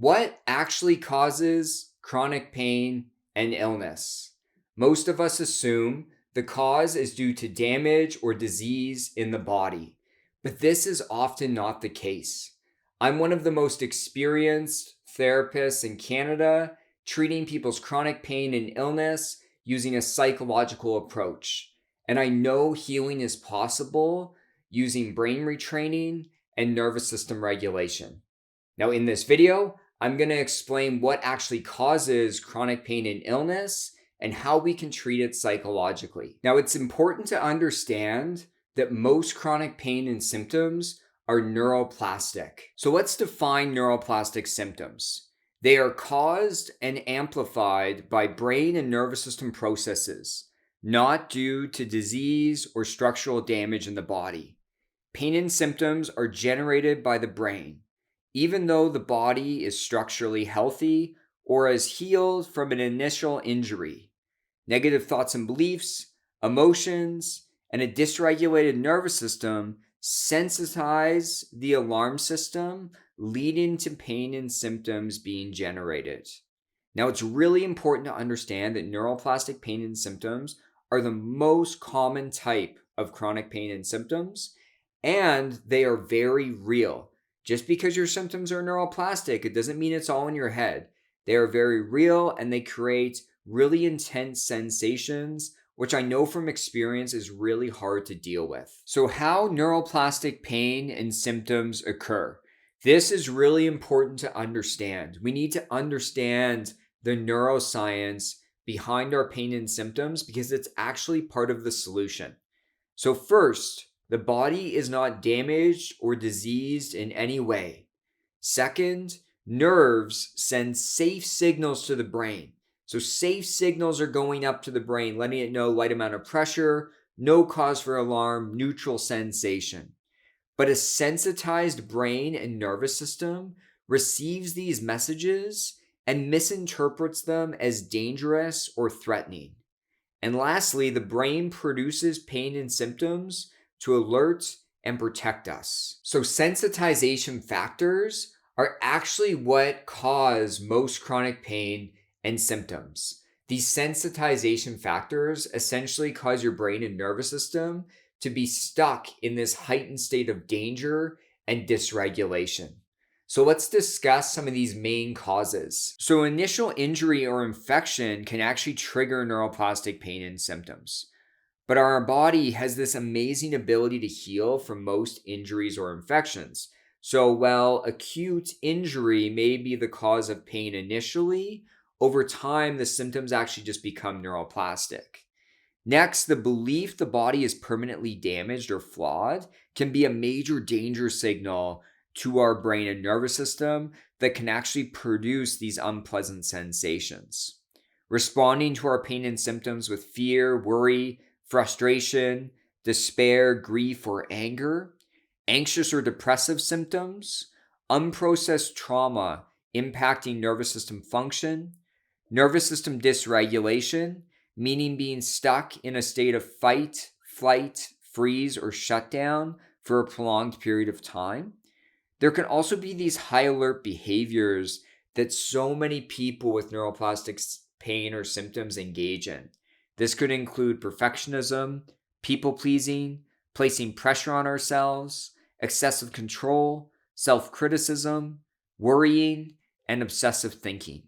What actually causes chronic pain and illness? Most of us assume the cause is due to damage or disease in the body, but this is often not the case. I'm one of the most experienced therapists in Canada treating people's chronic pain and illness using a psychological approach. And I know healing is possible using brain retraining and nervous system regulation. Now, in this video, I'm going to explain what actually causes chronic pain and illness and how we can treat it psychologically. Now, it's important to understand that most chronic pain and symptoms are neuroplastic. So let's define neuroplastic symptoms. They are caused and amplified by brain and nervous system processes, not due to disease or structural damage in the body. Pain and symptoms are generated by the brain, even though the body is structurally healthy or has healed from an initial injury. Negative thoughts and beliefs, emotions, and a dysregulated nervous system sensitize the alarm system, leading to pain and symptoms being generated. Now, it's really important to understand that neuroplastic pain and symptoms are the most common type of chronic pain and symptoms, and they are very real. Just because your symptoms are neuroplastic, it doesn't mean it's all in your head. They are very real and they create really intense sensations, which I know from experience is really hard to deal with. So, how neuroplastic pain and symptoms occur? This is really important to understand. We need to understand the neuroscience behind our pain and symptoms because it's actually part of the solution. So, first, the body is not damaged or diseased in any way. Second, nerves send safe signals to the brain. So safe signals are going up to the brain, letting it know light amount of pressure, no cause for alarm, neutral sensation. But a sensitized brain and nervous system receives these messages and misinterprets them as dangerous or threatening. And lastly, the brain produces pain and symptoms to alert and protect us. So sensitization factors are actually what cause most chronic pain and symptoms. These sensitization factors essentially cause your brain and nervous system to be stuck in this heightened state of danger and dysregulation. So let's discuss some of these main causes. So initial injury or infection can actually trigger neuroplastic pain and symptoms. But our body has this amazing ability to heal from most injuries or infections. So while acute injury may be the cause of pain initially, over time, the symptoms actually just become neuroplastic. Next, the belief the body is permanently damaged or flawed can be a major danger signal to our brain and nervous system that can actually produce these unpleasant sensations. Responding to our pain and symptoms with fear, worry, frustration, despair, grief, or anger, anxious or depressive symptoms, unprocessed trauma impacting nervous system function, nervous system dysregulation, meaning being stuck in a state of fight, flight, freeze, or shutdown for a prolonged period of time. There can also be these high alert behaviors that so many people with neuroplastic pain or symptoms engage in. This could include perfectionism, people pleasing, placing pressure on ourselves, excessive control, self-criticism, worrying, and obsessive thinking.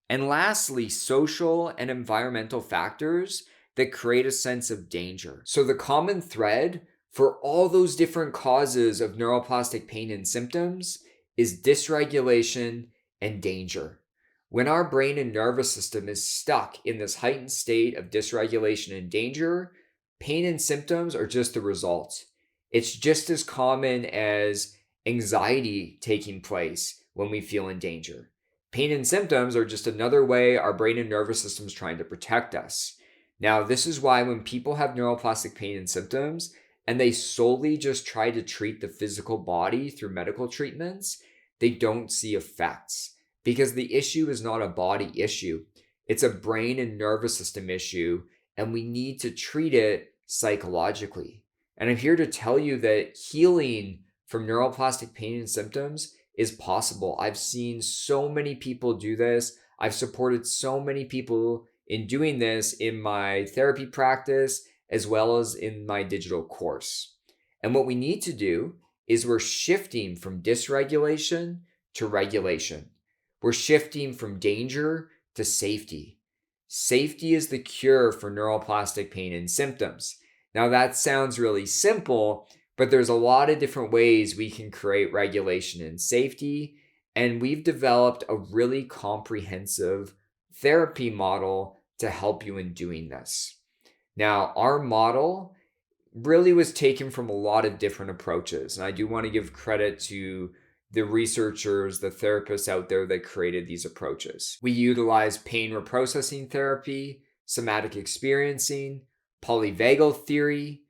And lastly, social and environmental factors that create a sense of danger. So the common thread for all those different causes of neuroplastic pain and symptoms is dysregulation and danger. When our brain and nervous system is stuck in this heightened state of dysregulation and danger, pain and symptoms are just the result. It's just as common as anxiety taking place when we feel in danger. Pain and symptoms are just another way our brain and nervous system is trying to protect us. Now, this is why when people have neuroplastic pain and symptoms and they solely just try to treat the physical body through medical treatments, they don't see effects because the issue is not a body issue. It's a brain and nervous system issue, and we need to treat it psychologically. And I'm here to tell you that healing from neuroplastic pain and symptoms is possible. I've seen so many people do this. I've supported so many people in doing this in my therapy practice as well as in my digital course. And what we need to do is we're shifting from dysregulation to regulation. We're shifting from danger to safety. Safety is the cure for neuroplastic pain and symptoms. Now that sounds really simple, but there's a lot of different ways we can create regulation and safety. And we've developed a really comprehensive therapy model to help you in doing this. Now, our model really was taken from a lot of different approaches. And I do want to give credit to the researchers, the therapists out there that created these approaches. We utilize pain reprocessing therapy, somatic experiencing, polyvagal theory,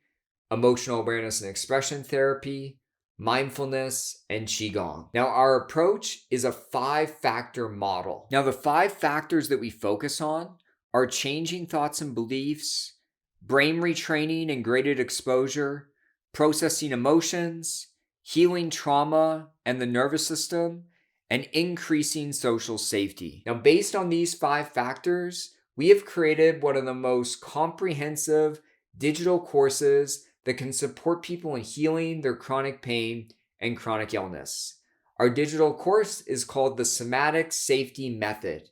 emotional awareness and expression therapy, mindfulness, and Qigong. Now, our approach is a 5-factor model. Now, the 5 factors that we focus on are changing thoughts and beliefs, brain retraining and graded exposure, processing emotions, healing trauma and the nervous system, and increasing social safety. Now, based on these 5 factors, we have created one of the most comprehensive digital courses that can support people in healing their chronic pain and chronic illness. Our digital course is called the Somatic Safety Method.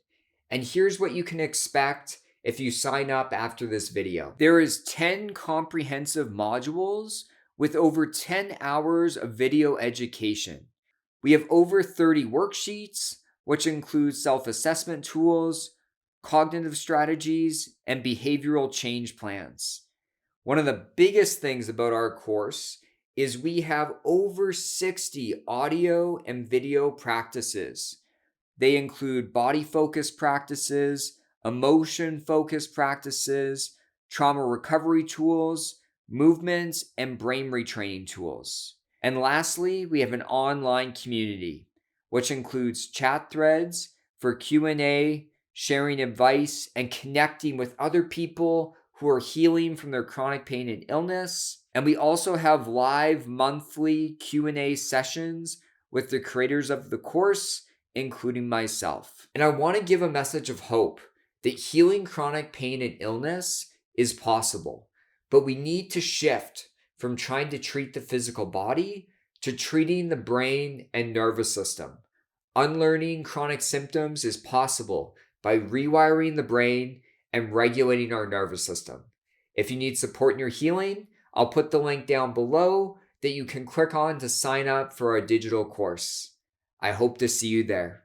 And here's what you can expect if you sign up after this video. There is 10 comprehensive modules with over 10 hours of video education. We have over 30 worksheets, which include self-assessment tools, cognitive strategies, and behavioral change plans. One of the biggest things about our course is we have over 60 audio and video practices. They include body-focused practices, emotion-focused practices, trauma recovery tools, movements, and brain retraining tools. And lastly, we have an online community, which includes chat threads for Q&A, sharing advice, and connecting with other people who are healing from their chronic pain and illness. And we also have live monthly Q&A sessions with the creators of the course, including myself. And I want to give a message of hope that healing chronic pain and illness is possible, but we need to shift from trying to treat the physical body to treating the brain and nervous system. Unlearning chronic symptoms is possible by rewiring the brain and regulating our nervous system. If you need support in your healing, I'll put the link down below that you can click on to sign up for our digital course. I hope to see you there.